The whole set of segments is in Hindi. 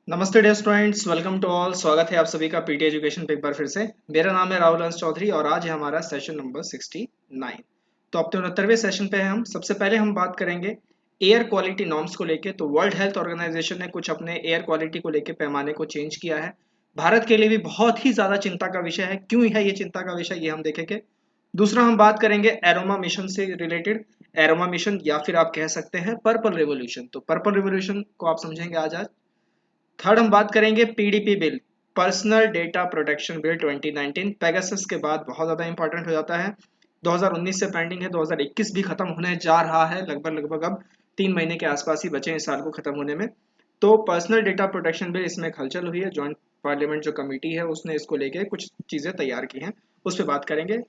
नमस्ते dear students, welcome to all. स्वागत है आप सभी का पीटी एजुकेशन पे एक बार फिर से। मेरा नाम है राहुल हंस चौधरी और आज है हमारा सेशन नंबर 69। तो अपने 69वें सेशन पे है हम। सबसे पहले हम बात करेंगे एयर क्वालिटी नॉर्म्स को लेके। तो वर्ल्ड हेल्थ ऑर्गेनाइजेशन ने कुछ अपने एयर क्वालिटी को लेके पैमाने को चेंज किया है। भारत के लिए भी बहुत ही ज़्यादा चिंता का विषय है। क्यों है ये चिंता का विषय, ये हम देखेंगे। दूसरा हम बात करेंगे एरोमा मिशन से रिलेटेड। एरोमा मिशन या फिर आप कह सकते हैं पर्पल रेवोल्यूशन। तो पर्पल रेवोल्यूशन को आप समझेंगे आज। थर्ड हम बात करेंगे PDP bill, personal data protection bill 2019। Pegasus के बाद बहुत ज़्यादा इंपॉर्टेंट हो जाता है। 2019 से पेंडिंग है, 2021 भी खत्म होने जा रहा है। लगभग लगभग अब 3 महीने के आसपास ही बचे हैं इस साल को खत्म होने में। तो पर्सनल डेटा प्रोटेक्शन बिल, इसमें हलचल हुई है। जॉइंट पार्लियामेंट जो कमेटी है उसने इसको लेके कुछ चीज़ें तैयार की हैं, उस पर बात करेंगे।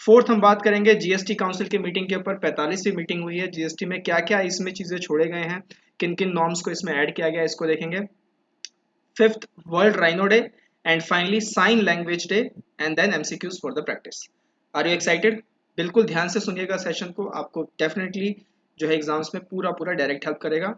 फोर्थ हम बात करेंगे जीएसटी काउंसिल की मीटिंग के ऊपर। 45वीं मीटिंग हुई है। जीएसटी में क्या क्या इसमें चीज़ें छोड़े गए हैं, किन किन नॉर्म्स को इसमें ऐड किया गया है, इसको देखेंगे। Fifth, World Rhino Day, and finally Sign Language Day, and then MCQs for the practice. Are you excited? बिल्कुल ध्यान से सुनिएगा सेशन को, आपको डेफिनेटली जो है एग्जाम्स में पूरा पूरा डायरेक्ट हेल्प करेगा।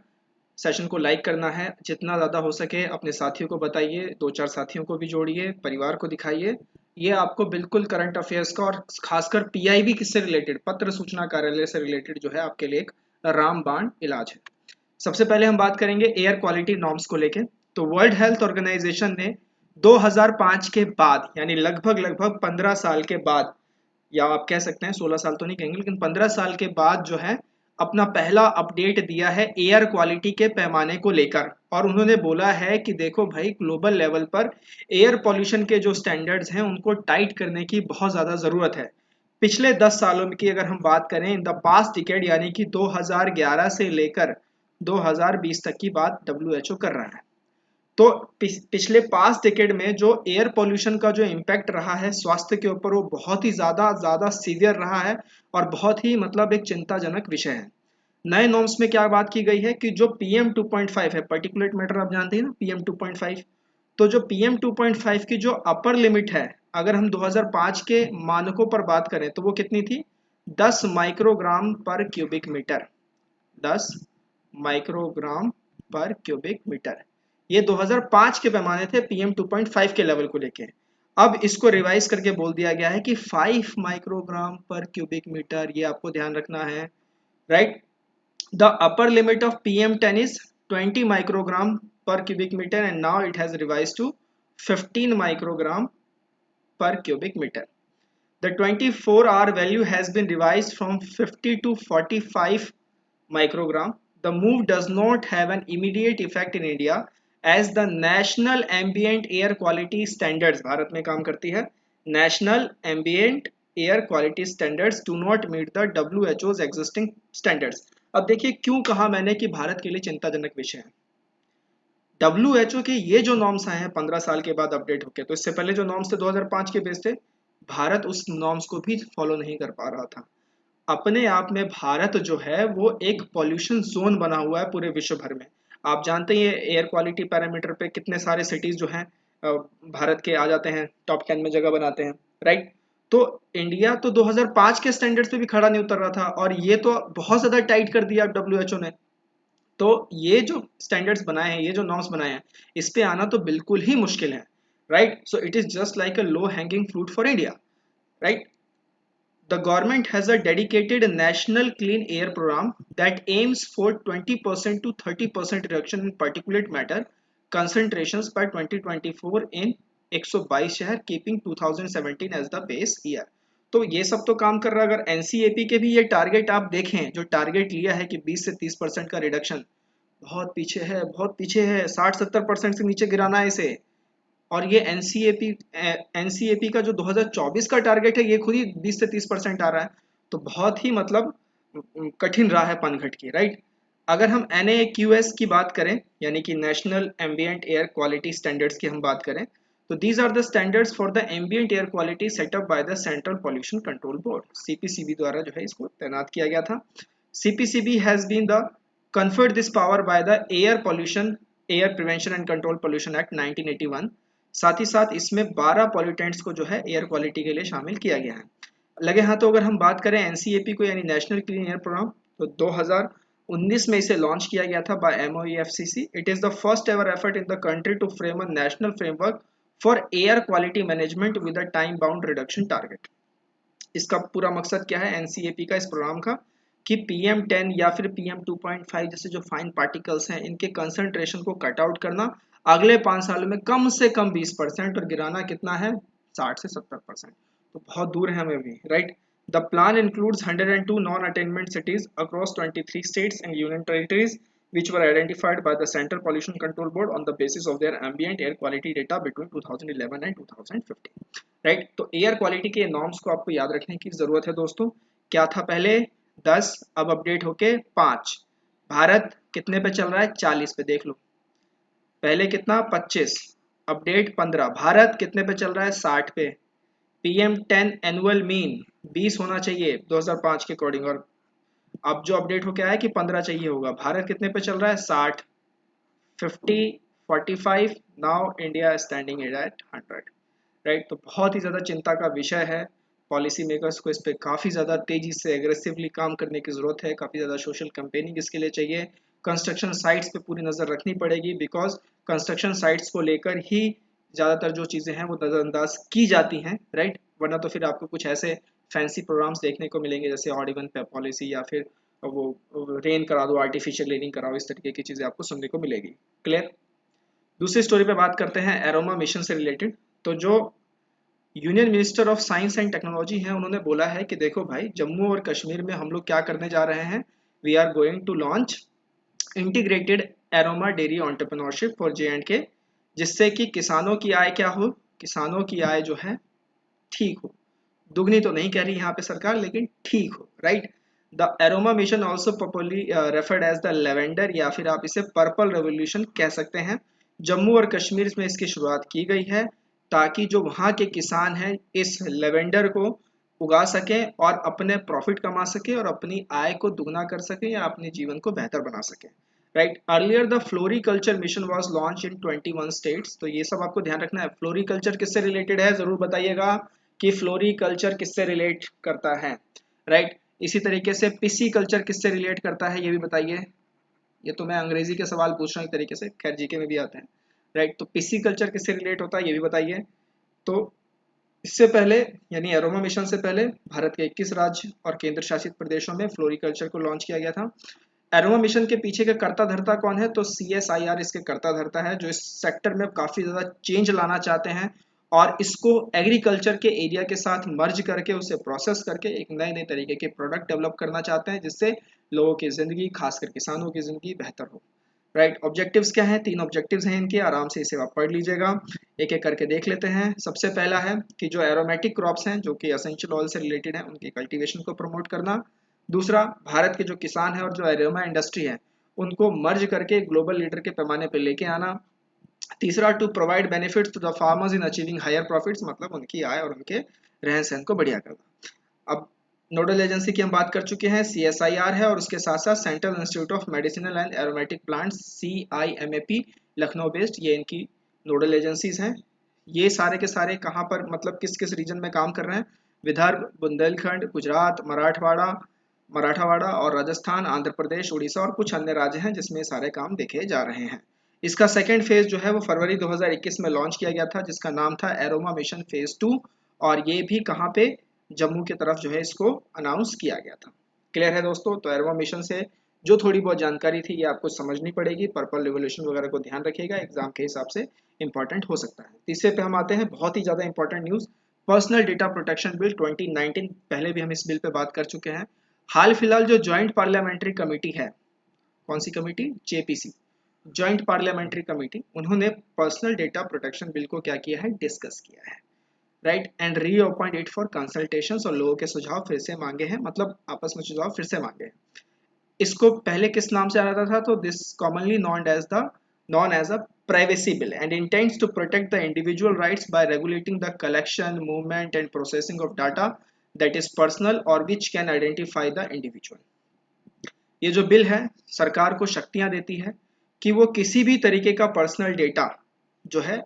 सेशन को लाइक करना है, जितना ज़्यादा हो सके अपने साथियों को बताइए, दो चार साथियों को भी जोड़िए, परिवार को दिखाइए। ये आपको बिल्कुल करंट अफेयर्स का और खासकर पीआईबी किससे रिलेटेड, पत्र सूचना कार्यालय से रिलेटेड जो है आपके लिए एक रामबाण इलाज है। सबसे पहले हम बात करेंगे एयर क्वालिटी नॉर्म्स को लेके। तो वर्ल्ड हेल्थ ऑर्गेनाइजेशन ने 2005 के बाद, यानी लगभग लगभग 15 साल के बाद, या आप कह सकते हैं 16 साल तो नहीं कहेंगे, लेकिन 15 साल के बाद जो है अपना पहला अपडेट दिया है एयर क्वालिटी के पैमाने को लेकर। और उन्होंने बोला है कि देखो भाई, ग्लोबल लेवल पर एयर पॉल्यूशन के जो स्टैंडर्ड्स हैं उनको टाइट करने की बहुत ज़्यादा ज़रूरत है। पिछले 10 सालों की अगर हम बात करें, इन द पास्ट डिकेड, यानी कि 2011 से लेकर 2020 तक की बात डब्ल्यूएचओ कर रहा है। तो पिछले पास्ट डिकेड में जो एयर पोल्यूशन का जो इम्पैक्ट रहा है स्वास्थ्य के ऊपर, वो बहुत ही ज़्यादा ज़्यादा सीवियर रहा है और बहुत ही मतलब एक चिंताजनक विषय है। नए नॉर्म्स में क्या बात की गई है कि जो पीएम 2.5 है, पर्टिकुलेट मैटर आप जानते हैं ना, पीएम 2.5। तो जो पीएम 2.5 की जो अपर लिमिट है, अगर हम 2005 के मानकों पर बात करें तो वो कितनी थी? 10 माइक्रोग्राम पर क्यूबिक मीटर। 10 माइक्रोग्राम पर क्यूबिक मीटर। ये 2005 के पैमाने थे पीएम 2.5 के लेवल को लेके। अब इसको रिवाइज करके बोल दिया गया है कि 5 माइक्रोग्राम पर क्यूबिक मीटर, ये आपको ध्यान रखना है, right. The upper limit of PM10 is 20 microgram per cubic meter and now it has revised to 15 microgram per cubic meter. The 24-hour value has been revised from 50 to 45 microgram. The move does not have an immediate effect in India as the National Ambient Air Quality Standards, Bharat में काम करती है, National Ambient Air Quality Standards do not meet the WHO's existing standards. अब देखिए क्यों कहा मैंने कि भारत के लिए चिंताजनक विषय है। डब्ल्यूएचओ के ये जो नॉर्म्स आए हैं 15 साल के बाद अपडेट होके, तो इससे पहले जो नॉर्म्स थे 2005 के बेस थे, भारत उस नॉर्म्स को भी फॉलो नहीं कर पा रहा था। अपने आप में भारत जो है वो एक पॉल्यूशन जोन बना हुआ है पूरे विश्व भर में। आप जानते हैं एयर क्वालिटी पैरामीटर पे कितने सारे सिटीज जो हैं भारत के आ जाते हैं, टॉप 10 में जगह बनाते हैं, राइट। तो इंडिया तो 2005 के स्टैंडर्ड्स पे भी खड़ा नहीं उतर रहा था, और ये तो बहुत ज़्यादा टाइट कर दिया डब्ल्यूएचओ ने। तो ये जो स्टैंडर्ड्स बनाए हैं, ये जो नॉर्म्स बनाए हैं, इस पे आना तो बिल्कुल ही मुश्किल है, right. So it is just like a low hanging fruit for India, right. The government has a dedicated national clean air program that aims for 20% to 30% reduction in particulate matter concentrations by 2024 in 122 शहर, keeping 2017 as the base year। तो ये सब तो काम कर रहा है। अगर एनसीएपी के भी ये टारगेट आप देखें, जो टारगेट लिया है कि 20 से 30% का रिडक्शन, बहुत पीछे है, बहुत पीछे है। 60-70% से नीचे गिराना है इसे। और ये एनसीएपी का जो 2024 का टारगेट है, ये खुद ही 20 से 30% आ रहा है। तो बहुत ही मतलब कठिन रहा है पनघट की, राइट। अगर हम NAQS की बात करें, यानी कि national ambient air quality standards की हम बात करें, तो these are the standards for the ambient air quality setup by the central pollution control board, CPCB द्वारा जो है इसको तैनात किया गया था। CPCB has been the conferred this power by the air prevention and control pollution act 1981। साथ ही साथ इसमें 12 पॉल्यूटेंट्स को जो है एयर क्वालिटी के लिए शामिल किया गया है। लगे हाथों अगर हम बात करें एनसीएपी को, यानी नेशनल क्लीन एयर प्रोग्राम, तो 19 में इसे लॉन्च किया गया था by MoEFCC। It is the first ever effort in the country to frame a national framework for air quality management with a time bound reduction target. इसका पूरा मकसद क्या है एनसीएपी का, इस प्रोग्राम का, कि PM10 या फिर PM2.5 जैसे जो फाइन पार्टिकल्स हैं इनके कंसंट्रेशन को कट आउट करना अगले 5 सालों में कम से कम 20% और गिराना कितना है 60 से 70%। तो बहुत दूर है हमें भी, right. The plan includes 102 non attainment cities across 23 states and union territories which were identified by the Central Pollution Control Board on the basis of their ambient air quality data between 2011 and 2015। Right, तो एयर क्वालिटी के नॉर्म्स को आपको याद रखने की जरूरत है दोस्तों। क्या था पहले 10, अब अपडेट होके 5। भारत कितने पे चल रहा है 40 पे, देख लो। पहले कितना 25, अपडेट 15। भारत कितने पे चल रहा है 60 पे। PM10 एनुअल मीन 20 होना चाहिए 2005 के अकॉर्डिंग, और अब जो अपडेट होके आया कि 15 चाहिए होगा। भारत कितने पे चल रहा है 60, 50, 45, now India standing at 100। Right, तो बहुत ही ज़्यादा चिंता का विषय है। पॉलिसी मेकर्स को इस पर काफ़ी ज़्यादा तेज़ी से एग्रेसिवली काम करने की ज़रूरत है। काफ़ी ज़्यादा सोशल कैंपेनिंग इसके लिए चाहिए। कंस्ट्रक्शन साइट्स पे पूरी नज़र रखनी पड़ेगी, बिकॉज कंस्ट्रक्शन साइट्स को लेकर ही ज़्यादातर जो चीज़ें हैं वो नज़रअंदाज की जाती हैं, राइट। वरना तो फिर आपको कुछ ऐसे फैंसी प्रोग्राम्स देखने को मिलेंगे जैसे ऑड इवन पॉलिसी, या फिर वो रेन करा दो, आर्टिफिशियल रेनिंग कराओ, इस तरीके की चीज़ें आपको सुनने को मिलेगी। क्लियर। दूसरी स्टोरी पे बात करते हैं एरोमा मिशन से रिलेटेड। तो जो union minister of science and technology है उन्होंने बोला है कि देखो भाई, जम्मू और कश्मीर में हम लोग क्या करने जा रहे हैं, we are going to launch integrated aroma dairy entrepreneurship for J&K, जिससे कि किसानों की आय क्या हो, किसानों की आय जो है ठीक हो। दुगनी तो नहीं कह रही यहाँ पे सरकार, लेकिन ठीक हो, right. The aroma mission also popularly referred as the lavender, या फिर आप इसे पर्पल रेवोल्यूशन कह सकते हैं। जम्मू और कश्मीर में इसकी शुरुआत की गई है ताकि जो वहाँ के किसान हैं इस लेवेंडर को उगा सकें और अपने प्रॉफिट कमा सके और अपनी आय को दुगना कर सके या अपने जीवन को बेहतर बना सके, right. Earlier the floriculture mission was launch in 21 states. तो ये सब आपको ध्यान रखना है। फ्लोरिकल्चर किससे रिलेटेड है जरूर बताइएगा कि फ्लोरिकल्चर किससे रिलेट करता है, राइट। इसी तरीके से पिसी कल्चर किससे रिलेट करता है ये भी बताइए। ये तो मैं अंग्रेजी के सवाल पूछ रहा हूँ एक तरीके से, खैर जीके में भी आते हैं, राइट। तो पिसी कल्चर किससे रिलेट होता है ये भी बताइए। तो इससे पहले, यानी एरोमा मिशन से पहले, भारत के 21 राज्य और केंद्र शासित प्रदेशों में फ्लोरिकल्चर को लॉन्च किया गया था। एरोमा मिशन के पीछे का कर्ता धर्ता कौन है, तो CSIR इसके कर्ता धर्ता है, जो इस सेक्टर में काफी ज्यादा चेंज लाना चाहते हैं और इसको एग्रीकल्चर के एरिया के साथ मर्ज करके उसे प्रोसेस करके एक नए नए तरीके के प्रोडक्ट डेवलप करना चाहते हैं, जिससे लोगों की जिंदगी, खासकर किसानों की जिंदगी बेहतर हो, राइट। ऑब्जेक्टिव्स क्या हैं, 3 ऑब्जेक्टिव्स हैं इनके, आराम से इसे आप पढ़ लीजिएगा, एक एक करके देख लेते हैं। सबसे पहला है कि जो एरोमेटिक क्रॉप्स हैं जो कि एसेंशियल ऑयल से रिलेटेड है उनकी कल्टीवेशन को प्रमोट करना। दूसरा, भारत के जो किसान है और जो एरोमा इंडस्ट्री है उनको मर्ज करके ग्लोबल लीडर के पैमाने पर लेके आना। तीसरा, to provide benefits to the farmers in achieving higher profits, मतलब उनकी आय और उनके रहन सहन को बढ़िया करना। अब नोडल एजेंसी की हम बात कर चुके हैं, CSIR है, और उसके साथ साथ central institute of medicinal and aromatic plants CIMAP Lucknow based, ये इनकी नोडल एजेंसीज हैं। ये सारे के सारे कहाँ पर, मतलब किस किस रीजन में काम कर रहे हैं, विदर्भ, बुंदेलखंड, गुजरात, मराठवाड़ा और राजस्थान, आंध्र प्रदेश, उड़ीसा और कुछ अन्य राज्य हैं जिसमें सारे काम देखे जा रहे हैं। इसका सेकेंड फेज जो है वो फरवरी 2021 में लॉन्च किया गया था, जिसका नाम था एरोमा मिशन फेज 2, और ये भी कहाँ पे, जम्मू की तरफ जो है इसको अनाउंस किया गया था। क्लियर है दोस्तों। तो एरोमा मिशन से जो थोड़ी बहुत जानकारी थी ये आपको समझनी पड़ेगी, पर्पल रिवोल्यूशन वगैरह को ध्यान रखिएगा, एग्जाम के हिसाब से इंपॉर्टेंट हो सकता है। तीसरे पे हम आते हैं, बहुत ही ज्यादा important news, personal data protection bill 2019। पहले भी हम इस बिल पे बात कर चुके हैं। हाल फिलहाल जो ज्वाइंट पार्लियामेंट्री कमेटी है, कौन सी committee, JPC, joint parliamentary committee, उन्होंने पर्सनल डेटा प्रोटेक्शन बिल को क्या किया है, डिस्कस किया है, right, and reappoint it for consultations, और लोगों के सुझाव फिर से मांगे हैं, मतलब आपस में सुझाव फिर से मांगे हैं। इसको पहले किस नाम से आता था, तो this commonly known as a privacy bill and intends to protect the individual rights by regulating the collection, movement and processing of data that is personal or which can identify the individual। ये जो बिल है सरकार को शक्तियां देती है कि वो किसी भी तरीके का पर्सनल डेटा जो है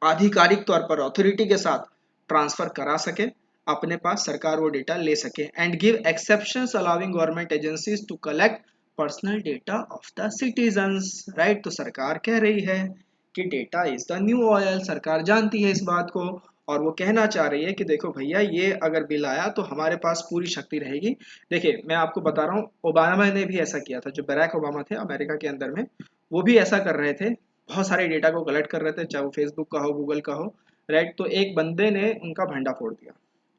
आधिकारिक तौर पर अथॉरिटी के साथ ट्रांसफर करा सके, अपने पास सरकार वो डेटा ले सके, and give exceptions allowing government agencies to collect personal data of the citizens, right. तो सरकार कह रही है कि data is the new oil, सरकार जानती है इस बात को, और वो कहना चाह रही है कि देखो भैया, ये अगर बिल आया तो हमारे पास पूरी शक्ति रहेगी। देखिए मैं आपको बता रहा हूँ, ओबामा ने भी ऐसा किया था, जो बराक ओबामा थे अमेरिका के अंदर में, वो भी ऐसा कर रहे थे, बहुत सारे डेटा को कलेक्ट कर रहे थे, चाहे वो फेसबुक का हो, गूगल का हो, राइट। तो एक बंदे ने उनका भंडा फोड़ दिया।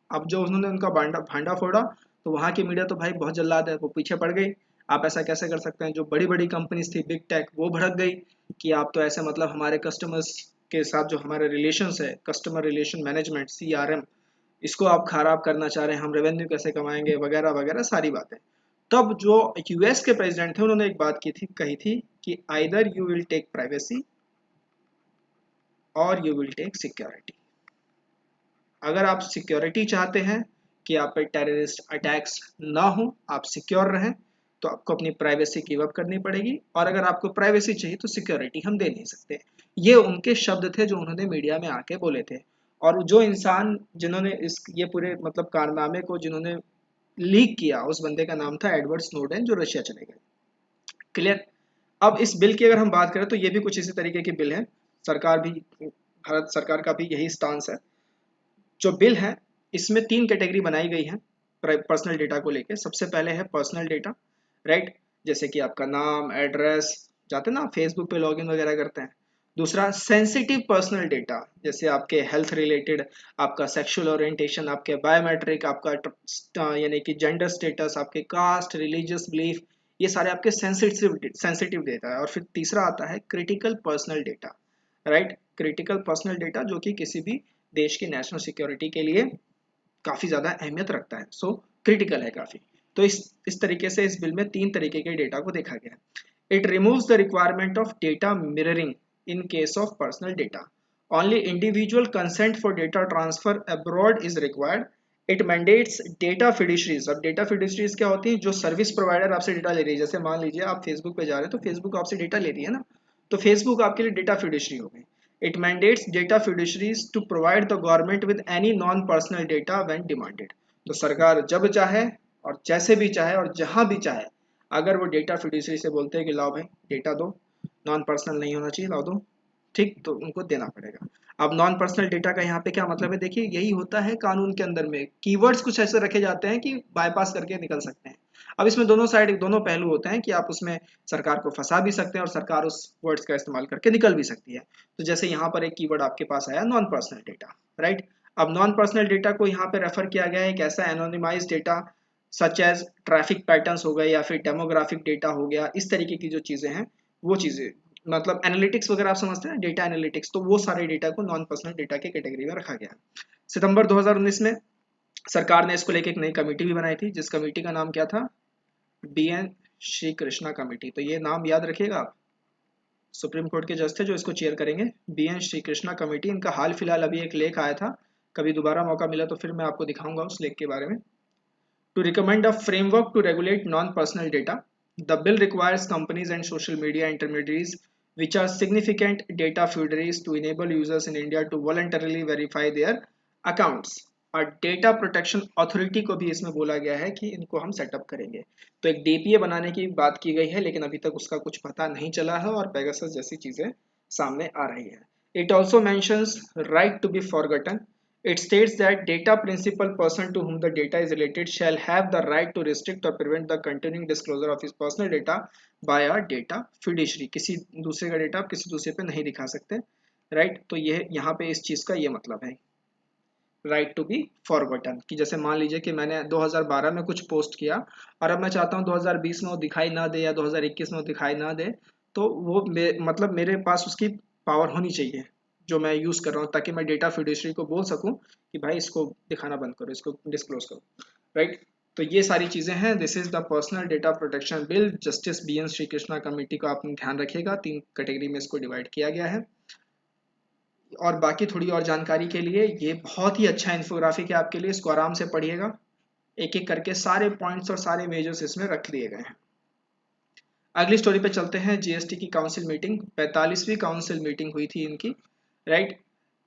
अब जो उन्होंने उनका भांडा भांडा फोड़ा, तो वहाँ की मीडिया तो भाई बहुत जल्लाद है, वो पीछे पड़ गई। आप ऐसा कैसे कर सकते हैं? जो बड़ी बड़ी कंपनीज थी, बिग टेक, वो भड़क गई कि आप तो ऐसे मतलब हमारे कस्टमर्स के साथ जो हमारे रिलेशंस है, कस्टमर रिलेशन मैनेजमेंट, CRM, इसको आप खराब करना चाह रहे हैं, हम रेवेन्यू कैसे कमाएंगे, वगैरह वगैरह सारी बातें। तब जो US के प्रेसिडेंट थे, उन्होंने एक बात की थी, कही थी कि either you will take privacy or you will take security. अगर आप सिक्योरिटी चाहते हैं कि आप पे टेररिस्ट अटैक्स ना हो, आप सिक्योर रहें, तो आपको अपनी प्राइवेसी गिव अप करनी पड़ेगी, और अगर आपको प्राइवेसी चाहिए तो सिक्योरिटी हम दे नहीं सकते। ये उनके शब्द थे जो उन्होंने मीडिया में आके बोले थे। और जो इंसान जिन्होंने इस ये पूरे मतलब कारनामे को जिन्होंने लीक किया, उस बंदे का नाम था एडवर्ड स्नोडेन, जो रशिया चले गए। क्लियर। अब इस बिल की अगर हम बात करें तो ये भी कुछ इसी तरीके की बिल है। सरकार भी, भारत सरकार का भी यही स्टांस है। जो बिल है, इसमें 3 कैटेगरी बनाई गई है पर्सनल डेटा को लेके। सबसे पहले है पर्सनल डेटा, राइट, जैसे कि आपका नाम, एड्रेस, जाते ना फेसबुक पे लॉगिन वगैरह करते हैं। दूसरा सेंसिटिव पर्सनल डेटा, जैसे आपके हेल्थ रिलेटेड, आपका सेक्सुअल ओरिएंटेशन, आपके बायोमेट्रिक, आपका यानी कि जेंडर स्टेटस, आपके कास्ट, रिलीजियस बिलीफ, ये सारे आपके सेंसिटिव डेटा है। और फिर तीसरा आता है critical personal data, right. Critical personal data जो कि किसी भी देश की नेशनल सिक्योरिटी के लिए काफ़ी ज़्यादा अहमियत रखता है, सो क्रिटिकल है काफ़ी। तो इस तरीके से इस बिल में 3 तरीके के डेटा को देखा गया है। It removes the requirement of data mirroring in case of personal data. Only individual consent for data transfer abroad is required. It mandates data fiduciaries. अब डेटा फिडिशरीज क्या होती है? जो सर्विस प्रोवाइडर आपसे डेटा ले रही है। जैसे मान लीजिए आप फेसबुक पे जा रहे हैं, तो फेसबुक आपसे डेटा ले रही है ना, तो फेसबुक आपके लिए डेटा फिडिशरी हो गई। It mandates data fiduciaries to provide the government with any non-personal data when demanded। तो सरकार जब चाहे और जैसे भी चाहे और जहां भी चाहे, अगर वो डेटा फिड्यूसरी से बोलते हैं कि लाओ भाई डेटा दो, नॉन पर्सनल नहीं होना चाहिए, लाओ दो, ठीक, तो उनको देना पड़ेगा। अब नॉन पर्सनल डेटा का यहाँ पे क्या मतलब है? देखिए यही होता है कानून के अंदर में, कीवर्ड्स कुछ ऐसे रखे जाते हैं कि बाईपास करके निकल सकते हैं। अब इसमें दोनों साइड, दोनों पहलू होते हैं कि आप उसमें सरकार को फंसा भी सकते हैं और सरकार उस वर्ड्स का इस्तेमाल करके निकल भी सकती है। तो जैसे यहाँ पर एक कीवर्ड आपके पास आया, नॉन पर्सनल डेटा, राइट। अब नॉन पर्सनल डेटा को यहाँ पे रेफर किया गया है एक ऐसा anonymise data such as traffic patterns हो गए या फिर डेमोग्राफिक डेटा हो गया, इस तरीके की जो चीजें हैं, वो चीजें मतलब एनालिटिक्स वगैरह आप समझते हैं, डेटा एनालिटिक्स, तो वो सारे डेटा को नॉन पर्सनल डेटा के कैटेगरी में रखा गया है। सितंबर 2019 में सरकार ने इसको लेके एक नई कमेटी भी बनाई थी, जिस कमेटी का नाम क्या था? BN Shri Krishna committee. तो ये नाम याद रखिएगा आप, सुप्रीम कोर्ट के जज थे जो इसको चेयर करेंगे, BN श्री कृष्णा कमेटी। इनका हाल फिलहाल अभी एक लेख आया था, कभी दोबारा मौका मिला तो फिर मैं आपको दिखाऊंगा उस लेख के बारे में। To recommend a framework to regulate non personal data, the bill requires companies and social media intermediaries which are significant data feederes to enable users in India to voluntarily verify their accounts। और डेटा प्रोटेक्शन अथॉरिटी को भी इसमें बोला गया है कि इनको हम सेटअप करेंगे। तो एक DPA बनाने की बात की गई है, लेकिन अभी तक उसका कुछ पता नहीं चला है और पेगासस जैसी चीजें सामने आ रही है। It also mentions right to be forgotten. It states that data principal person to whom the data is related shall have the right to restrict or prevent the continuing disclosure of his personal data by a data fiduciary। किसी दूसरे का डेटा आप किसी दूसरे पे नहीं दिखा सकते, राइट। तो ये यहाँ पे इस चीज का ये मतलब है राइट टू बी फॉरगॉटन, कि जैसे मान लीजिए कि मैंने 2012 में कुछ पोस्ट किया और अब मैं चाहता हूँ 2020 में वो दिखाई ना दे या 2021 में वो दिखाई ना दे, तो वो मतलब मेरे पास उसकी पावर होनी चाहिए जो मैं यूज़ कर रहा हूँ, ताकि मैं डेटा फिड्यूसरी को बोल सकूँ कि भाई इसको दिखाना बंद करो, इसको डिस्क्लोज करो, राइट। तो ये सारी चीज़ें हैं। This is the personal data protection bill. Justice BN Shri Krishna committee का आप ध्यान रखिएगा, 3 कैटेगरी में इसको डिवाइड किया गया है। और बाकी थोड़ी और जानकारी के लिए ये बहुत ही अच्छा इन्फोग्राफिक है आपके लिए, इसको आराम से पढ़िएगा, एक एक करके सारे पॉइंट्स और सारे मेजर्स इसमें रख दिए गए हैं। अगली स्टोरी पे चलते हैं। GST की काउंसिल मीटिंग, 45वीं काउंसिल मीटिंग हुई थी इनकी, राइट।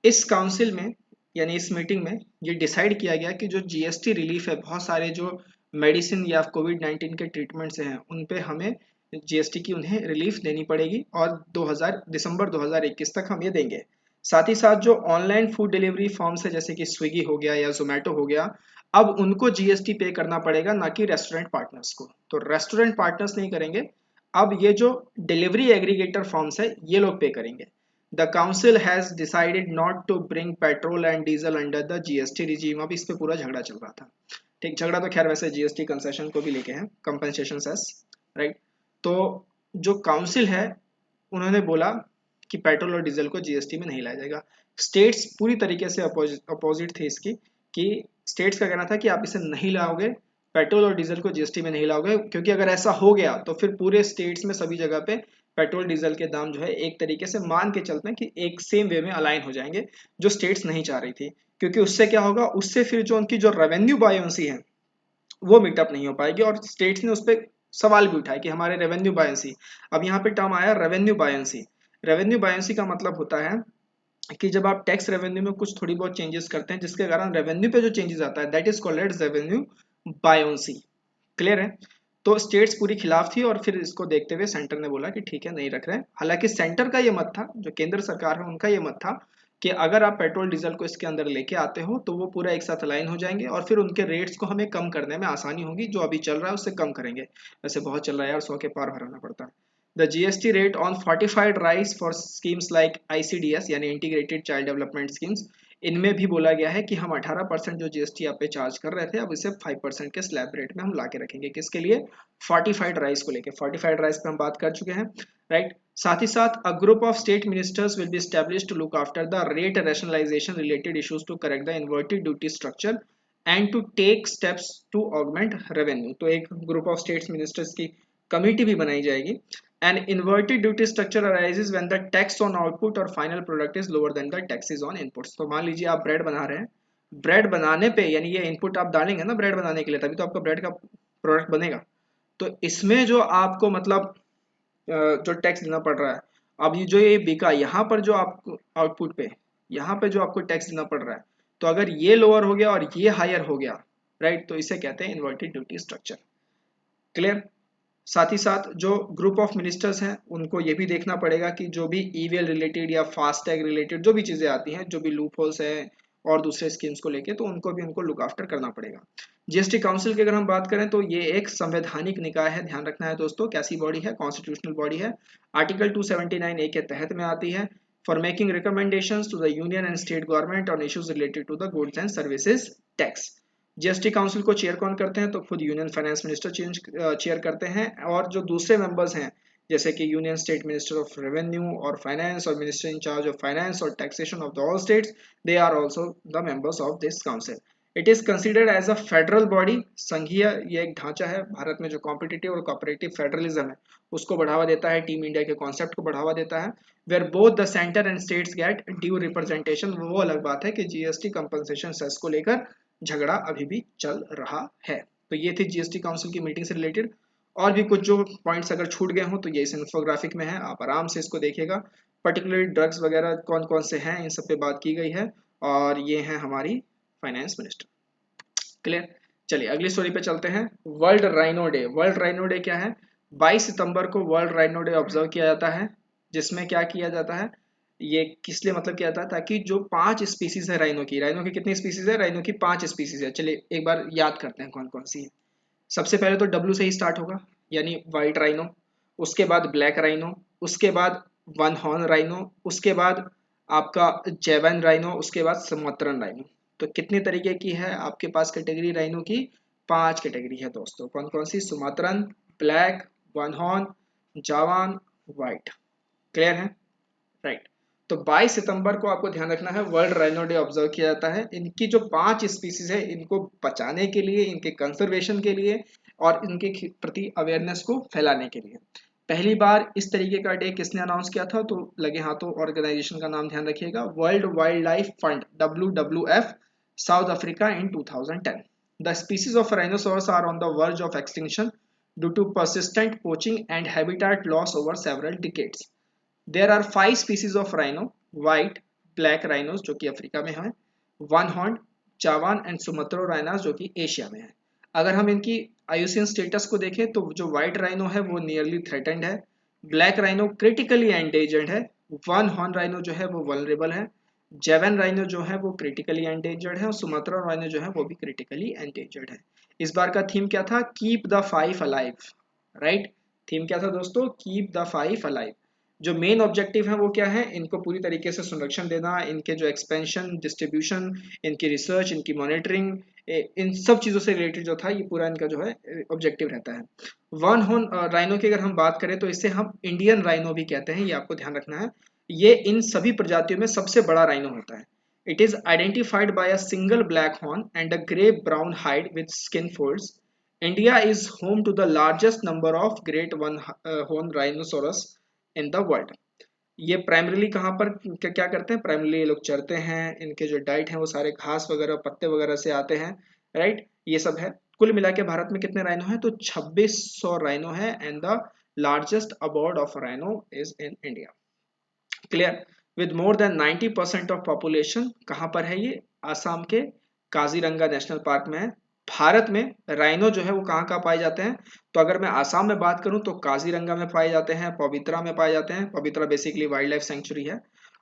इस काउंसिल में यानी इस मीटिंग में ये डिसाइड किया गया कि जो GST रिलीफ है, बहुत सारे जो मेडिसिन या कोविड-19 के ट्रीटमेंट से हैं उन पे हमें जीएसटी की उन्हें रिलीफ देनी पड़ेगी और 2000 दिसंबर 2021 तक हम ये देंगे। साथ ही साथ जो ऑनलाइन फूड डिलीवरी फॉर्म्स है जैसे कि स्विगी हो गया या जोमेटो हो गया, अब उनको जीएसटी पे करना पड़ेगा, ना कि रेस्टोरेंट पार्टनर्स को। तो रेस्टोरेंट पार्टनर्स नहीं करेंगे, अब ये जो डिलीवरी एग्रीगेटर फॉर्म्स है ये लोग पे करेंगे। The council has decided not to bring petrol and diesel under the GST regime. अब इस पे पूरा झगड़ा चल रहा था। ठीक, झगड़ा तो खैर वैसे जीएसटी कंसेशन को भी लेके है, कंपनसेशन सेस, राइट। तो जो काउंसिल है उन्होंने बोला कि पेट्रोल और डीजल को जीएसटी में नहीं लाया जाएगा। स्टेट्स पूरी तरीके से अपोजिट थे इसकी, कि स्टेट्स का कहना था कि आप इसे नहीं लाओगे, पेट्रोल और डीजल को जीएसटी में नहीं लाओगे, क्योंकि अगर ऐसा हो गया तो फिर पूरे स्टेट्स में सभी जगह पे पेट्रोल डीजल के दाम जो है एक तरीके से मान के चलते हैं कि एक सेम वे में अलाइन हो जाएंगे, जो स्टेट्स नहीं चाह रही थी। क्योंकि उससे क्या होगा, उससे फिर जो उनकी जो रेवेन्यू बायोंसी है वो मीटअप नहीं हो पाएगी, और स्टेट्स ने उस पर सवाल भी उठाया कि हमारे रेवेन्यू बायंसी। अब यहाँ पे टर्म आया रेवेन्यू बायंसी। रेवेन्यू बायंसी का मतलब होता है कि जब आप टैक्स रेवेन्यू में कुछ थोड़ी बहुत चेंजेस करते हैं जिसके कारण रेवेन्यू पे जो चेंजेस आता है, that is called as revenue buoyancy. Clear है। तो स्टेट्स पूरी खिलाफ थी और फिर इसको देखते हुए सेंटर ने बोला कि ठीक है नहीं रख रहे हैं। हालांकि सेंटर का ये मत था, जो केंद्र सरकार है उनका ये मत था कि अगर आप पेट्रोल डीजल को इसके अंदर लेके आते हो तो वो पूरा एक साथ अलाइन हो जाएंगे और फिर उनके रेट्स को हमें कम करने में आसानी होगी, जो अभी चल रहा है उससे कम करेंगे। वैसे बहुत चल रहा है यार, 100 के पार भराना पड़ता है। The GST rate on fortified rice for schemes like ICDS यानी इंटीग्रेटेड चाइल्ड डेवलपमेंट स्कीम्स, इनमें भी बोला गया है कि हम 18% जो जीएसटी आप पे चार्ज कर रहे थे अब इसे 5% के स्लैब रेट में हम ला के रखेंगे। किसके लिए? फोर्टिफाइड राइस को लेके। फोर्टिफाइड राइस पे हम बात कर चुके हैं, राइट। साथ ही साथ a group of state ministers will be established to look after the rate rationalization related issues to correct the inverted duty structure and to take steps to augment revenue. तो एक ग्रुप ऑफ स्टेट्स मिनिस्टर्स की कमिटी भी बनाई जाएगी। An inverted duty structure arises when the tax on output or final product is lower than the taxes on inputs। तो मान लीजिए आप ब्रेड बना रहे हैं, ब्रेड बनाने पे यानी ये इनपुट आप डालेंगे ना ब्रेड बनाने के लिए, तभी तो आपका ब्रेड का प्रोडक्ट बनेगा। तो इसमें जो आपको मतलब जो टैक्स देना पड़ रहा है, अब ये जो ये बिका यहाँ पर जो आपको आउटपुट पे यहाँ पे जो आपको टैक्स देना पड़ रहा है, तो अगर ये लोअर हो गया और ये हायर हो गया, राइट, तो इसे कहते हैं इन्वर्टेड ड्यूटी स्ट्रक्चर। क्लियर। साथ ही साथ जो ग्रुप ऑफ मिनिस्टर्स हैं उनको ये भी देखना पड़ेगा कि जो भी ईवीएल रिलेटेड या फास्टैग रिलेटेड जो भी चीज़ें आती हैं, जो भी लूप होल्स हैं और दूसरे स्कीम्स को लेके, तो उनको भी उनको लुक आफ्टर करना पड़ेगा। जीएसटी काउंसिल की अगर हम बात करें तो ये एक संवैधानिक निकाय है, ध्यान रखना है दोस्तों। कैसी बॉडी है? कॉन्स्टिट्यूशनल बॉडी है। आर्टिकल 279A के तहत में आती है। For making recommendations to the union and state government on issues related to the goods and services tax. GST council को चेयर कौन करते हैं? तो खुद यूनियन फाइनेंस मिनिस्टर चेयर करते हैं, और जो दूसरे मेंबर्स हैं जैसे कि union state minister of revenue और फाइनेंस और minister in charge of finance और taxation of the all states, they are also the members of this council. It is considered as a federal body. संघीय ये एक ढांचा है भारत में जो कॉम्पिटिटिव और कोऑपरेटिव फेडरलिज्म है उसको बढ़ावा देता है, टीम इंडिया के कॉन्सेप्ट को बढ़ावा देता है, where both the centre and states get due representation. वो अलग बात है कि जीएसटी कंपनसेशन सेस को लेकर झगड़ा अभी भी चल रहा है। तो ये थी जीएसटी काउंसिल की मीटिंग से रिलेटेड। और भी कुछ जो पॉइंट्स अगर छूट गए हो तो ये इस इन्फोग्राफिक में है, आप आराम से इसको देखिएगा। पर्टिकुलरली ड्रग्स वगैरह कौन कौन से हैं इन सब पे बात की गई है, और ये है हमारी फाइनेंस मिनिस्टर। क्लियर। चलिए अगली स्टोरी पे चलते हैं। World Rhino day. World Rhino day क्या है? 22 सितंबर को वर्ल्ड राइनो डे ऑब्जर्व किया जाता है, जिसमें क्या किया जाता है, ये किस लिए मतलब किया जाता है, ताकि जो 5 स्पीसीज है राइनो की कितनी स्पीसीज है? राइनो की 5 स्पीसीज है। चलिए एक बार याद करते हैं कौन कौन सी है। सबसे पहले तो डब्ल्यू से ही स्टार्ट होगा, यानी व्हाइट राइनो, उसके बाद ब्लैक राइनो, उसके बाद वन हॉर्न राइनो, उसके बाद आपका जेवन राइनो, उसके बाद सुमात्रन राइनो। तो कितनी तरीके की है आपके पास कैटेगरी राइनो की? 5 कैटेगरी है दोस्तों। कौन कौन सी? Sumatran, black, one horn, Javan, white. Clear है, राइट। तो 22 सितंबर को आपको ध्यान रखना है वर्ल्ड राइनो डे ऑब्जर्व किया जाता है। इनकी जो 5 स्पीसीज है इनको बचाने के लिए, इनके कंजर्वेशन के लिए और इनके प्रति अवेयरनेस को फैलाने के लिए। पहली बार इस तरीके का डे किसने अनाउंस किया था? तो लगे हाथों ऑर्गेनाइजेशन का नाम ध्यान रखिएगा, World Wild Life Fund, WWF, South Africa in 2010। The species of rhinoceros are on the verge of extinction due to persistent poaching and habitat loss over several decades. There are 5 species of rhino: white, black rhinos जो कि अफ्रीका में है, वन हॉर्न, जावान एंड सुमत्रो राइनास जो कि एशिया में है। अगर हम इनकी आईयूसीएन स्टेटस को देखें तो जो व्हाइट राइनो है वो नियरली थ्रेटेंड है, ब्लैक राइनो क्रिटिकली एंडेंजर्ड है, वन हॉर्न राइनो जो है वो वल्नरेबल है, जेवन राइनो जो है वो क्रिटिकली एंडेंजर्ड है और सुमात्रा राइनो जो है वो भी क्रिटिकली एंडेंजर्ड है। इस बार का थीम क्या था? Keep the five alive, right. Theme क्या था दोस्तों? Keep the five alive. जो मेन ऑब्जेक्टिव है वो क्या है? इनको पूरी तरीके से संरक्षण देना, इनके जो एक्सपेंशन, डिस्ट्रीब्यूशन, इनकी रिसर्च, इनकी मॉनिटरिंग, इन सब चीज़ों से रिलेटेड जो था ये पूरा इनका जो है ऑब्जेक्टिव रहता है। वन हॉर्न राइनो की अगर हम बात करें तो इसे हम इंडियन राइनो भी कहते हैं, ये आपको ध्यान रखना है। ये इन सभी प्रजातियों में सबसे बड़ा राइनो होता है। It is identified by a single black horn and a grey brown hide with skin folds. India is home to the largest number of great one horn rhinoceros in the world. ये प्राइमरीली कहाँ पर क्या करते हैं? प्राइमरीली ये लोग चरते हैं, इनके जो डाइट है वो सारे घास वगैरह पत्ते वगैरह से आते हैं, राइट। ये सब है। कुल मिला के भारत में कितने राइनो हैं? तो 2600 राइनो है and the largest abode of rhino is in India. Clear? With more than 90% of population. कहाँ पर है ये? आसाम के काजीरंगा नेशनल पार्क में है। भारत में राइनो जो है वो कहाँ कहाँ पाए जाते हैं? तो अगर मैं आसाम में बात करूं तो काजीरंगा में पाए जाते हैं, पवित्रा में पाए जाते हैं। पवित्रा बेसिकली वाइल्ड लाइफ सेंचुरी है।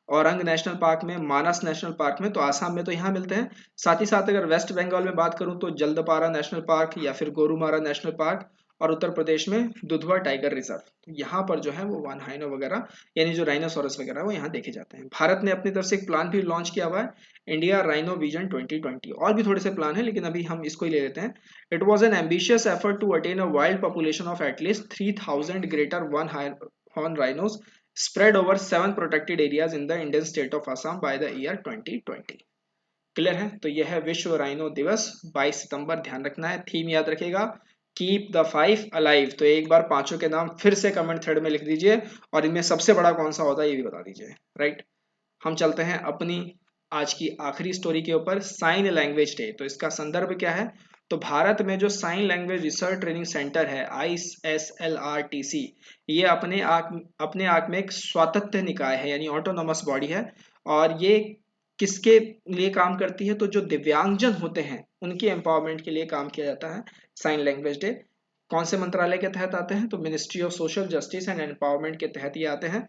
औरंग नेशनल पार्क में, मानस नेशनल पार्क में, तो आसाम में तो यहाँ मिलते हैं। साथ ही साथ अगर वेस्ट बंगाल में बात करूं तो जल्दपारा नेशनल पार्क या फिर गोरुमारा नेशनल पार्क, और उत्तर प्रदेश में दुधवा टाइगर रिजर्व। तो यहाँ पर जो है वो वन हाइनो वगैरह यानी जो राइनोसोरस वगैरह वो यहाँ देखे जाते हैं। भारत ने अपनी तरफ से एक प्लान भी लॉन्च किया हुआ है, इंडिया राइनो विजन 2020। और भी थोड़े से प्लान है लेकिन अभी हम इसको ही ले लेते हैं। It was an ambitious effort to attain a wild population of at least 3000 greater one horn rhinos spread over 7 protected areas in the Indian state of Assam by the year 2020। Clear है? तो यह है विश्व राइनो दिवस 22 सितंबर। ध्यान रखना है, थीम याद रखेगा, कीप द फाइव अलाइव। तो एक बार पांचों के नाम फिर से कमेंट थ्रेड में लिख दीजिए और इनमें सबसे बड़ा कौन सा होता है ये भी बता दीजिए, राइट। हम चलते हैं अपनी आज की आखिरी स्टोरी के ऊपर, साइन लैंग्वेज डे। तो इसका संदर्भ क्या है? तो भारत में जो sign language research training centre है ISLRTC, ये अपने आप में एक स्वायत्त निकाय है यानी ऑटोनोमस बॉडी है। और ये किसके लिए काम करती है? तो जो दिव्यांगजन होते हैं उनके एम्पावरमेंट के लिए काम किया जाता है साइन लैंग्वेज डे। कौन से मंत्रालय के तहत आते हैं? तो ministry of social justice and empowerment के तहत ये आते हैं।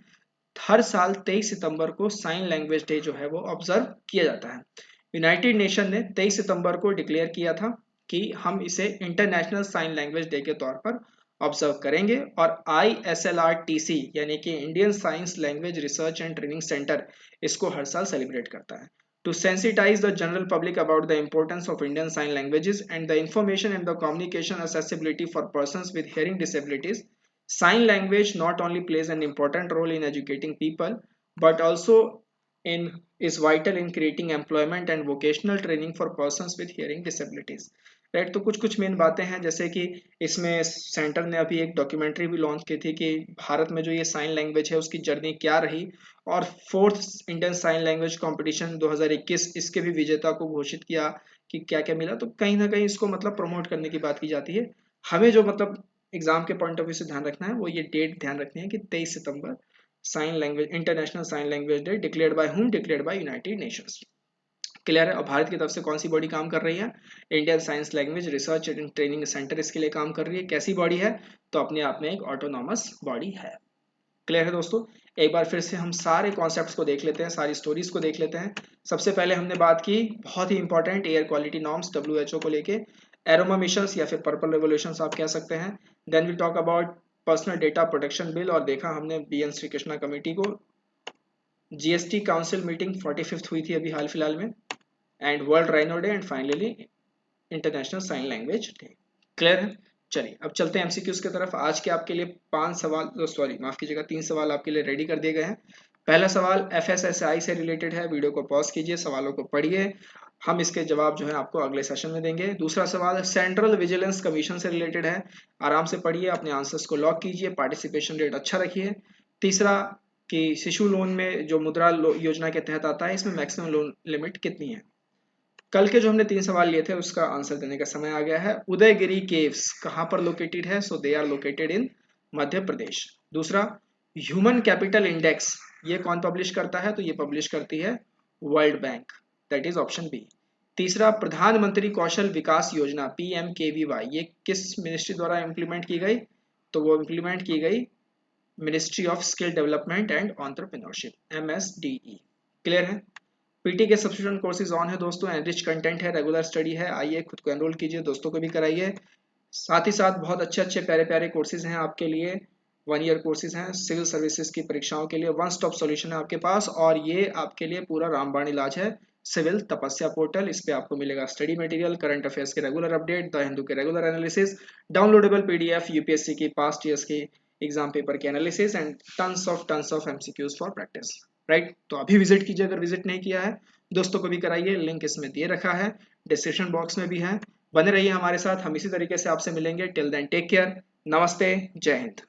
हर साल 23 सितंबर को साइन लैंग्वेज डे जो है वो ऑब्जर्व किया जाता है। यूनाइटेड नेशन ने 23 सितंबर को डिक्लेयर किया था कि हम इसे इंटरनेशनल साइन लैंग्वेज डे के तौर पर ऑब्जर्व करेंगे। और ISLRTC यानी कि Indian science language research and training centre इसको हर साल सेलिब्रेट करता है। To sensitize the general public about the importance of Indian sign languages and the information and the communication accessibility for persons with hearing disabilities, sign language not only plays an important role in educating people but also in is vital in creating employment and vocational training for persons with hearing disabilities, right. तो कुछ कुछ मेन बातें हैं, जैसे कि इसमें सेंटर ने अभी एक डॉक्यूमेंट्री भी लॉन्च की थी कि भारत में जो ये साइन लैंग्वेज है उसकी जर्नी क्या रही, और fourth Indian sign language competition 2021 इसके भी विजेता को घोषित किया कि क्या क्या मिला। तो कहीं ना कहीं इसको मतलब प्रमोट करने की बात की जाती है। हमें जो मतलब एग्जाम के पॉइंट ऑफ व्यू से ध्यान रखना है वो ये डेट ध्यान रखनी है कि 23 सितंबर sign language international sign language day, declared by whom? Declared by United Nations. Clear है? और भारत की तरफ से कौन सी बॉडी काम कर रही है? Indian science language research and training centre इसके लिए काम कर रही है। कैसी बॉडी है? तो अपने आप में एक ऑटोनॉमस बॉडी है। क्लियर है दोस्तों? एक बार फिर से हम सारे कॉन्सेप्ट्स को देख लेते हैं, सारी स्टोरीज को देख लेते हैं। सबसे पहले हमने बात की बहुत ही important air quality norms WHO को लेके, एरोमा मिशंस या फिर पर्पल रेवोल्यूशंस आप कह सकते हैं। Then we talk about personal data protection bill, और देखा हमने BN श्री कृष्णा कमेटी को। GST काउंसिल मीटिंग 45th हुई थी अभी हाल फिलहाल में, and World Rhino Day, and finally International sign language Day. Clear है? चलिए अब चलते हैं MCQs की तरफ। आज के आपके लिए 5 सवाल, सॉरी माफ कीजिएगा, 3 सवाल आपके लिए रेडी कर दिए गए हैं। पहला सवाल FSSAI से रिलेटेड है, वीडियो को पॉज कीजिए, सवालों को पढ़िए, हम इसके जवाब जो है आपको अगले सेशन में देंगे। दूसरा सवाल सेंट्रल विजिलेंस कमीशन से रिलेटेड है, आराम से पढ़िए, अपने आंसर्स को लॉक कीजिए, पार्टिसिपेशन रेट अच्छा रखिए। तीसरा कि शिशु लोन में जो मुद्रा योजना के तहत आता है इसमें मैक्सिमम लोन लिमिट कितनी है। कल के जो हमने 3 सवाल लिए थे उसका आंसर देने का समय आ गया है। उदयगिरी केव्स कहां पर लोकेटेड है? सो they are located in Madhya Pradesh. दूसरा, ह्यूमन कैपिटल इंडेक्स ये कौन पब्लिश करता है? तो ये पब्लिश करती है World Bank, that is option B. तीसरा, प्रधानमंत्री कौशल विकास योजना PMKVY, ये किस मिनिस्ट्री द्वारा इम्प्लीमेंट की गई? तो वो इम्प्लीमेंट की गई ministry of skill development and entrepreneurship, MSDE। Clear है? पीटी के सब्सक्रिप्शन कोर्सेज ऑन है दोस्तों, एनरिच कंटेंट है, रेगुलर स्टडी है, आइए खुद को एनरोल कीजिए, दोस्तों को भी कराइए। साथ ही साथ बहुत अच्छे अच्छे प्यारे प्यारे कोर्सेज हैं आपके लिए, 1 ईयर कोर्सेज हैं, सिविल सर्विसेज की परीक्षाओं के लिए वन स्टॉप सॉल्यूशन है आपके पास, और ये आपके लिए पूरा रामबाण इलाज है। सिविल तपस्या पोर्टल, इस पे आपको मिलेगा स्टडी मटेरियल, करंट अफेयर्स के रेगुलर अपडेट, द हिंदू के regular analysis, downloadable PDF, UPSC की पास्ट ईयर्स की एग्जाम पेपर के analysis and tons of MCQs for practice. Right, तो अभी विजिट कीजिए अगर विजिट नहीं किया है, दोस्तों को भी कराइए, लिंक इसमें दिए रखा है, डिस्क्रिप्शन बॉक्स में भी है। बने रहिए हमारे साथ, हम इसी तरीके से आपसे मिलेंगे। टिल देन टेक केयर, नमस्ते, जय हिंद।